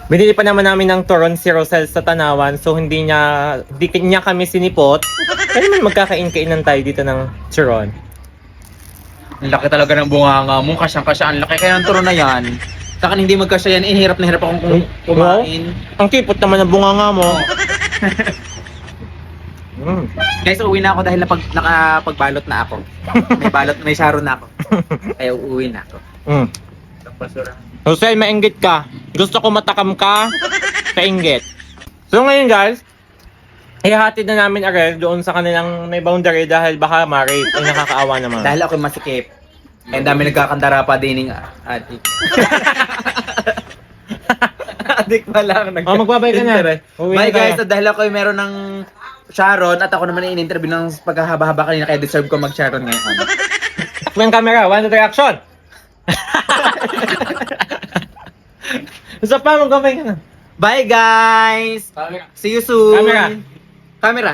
Binili pa naman namin ng turon si Rosel sa Tanawan, so hindi niya kami sinipot. Kaya naman magkakain-kainan tayo dito ng turon. Ang laki talaga ng bunganga mo, kasyang-kasya. Ang laki kaya ng turon na yan. Sa akin hindi magkasya yan, hirap na hirap akong kumain. Ang kipot naman ng bunganga mo. Guys, uwi na ako dahil nakapagbalot na ako. May sharon na ako. Kaya uuwi na ako. Rosel, mainggit ka. Gusto ko matakam ka sa inggit. So ngayon guys, ihahatid na namin Arel doon sa kanilang may boundary dahil baka ma-rape. Ay nakakaawa naman. Dahil ako masikip. Ang dami nagkakandara pa din ng adik. Adik pa lang. Magbabay ka na. Uwi Bye na tayo. guys, at dahil ako meron ng Sharon at ako naman in-interview ng paghahaba-haba kanina kaya deserve ko mag-Sharon ngayon. Takbo yung camera. 1, 2, 3, action! Isa pa, magbabay ka na. Bye guys! Camera. See you soon! Camera. Camera!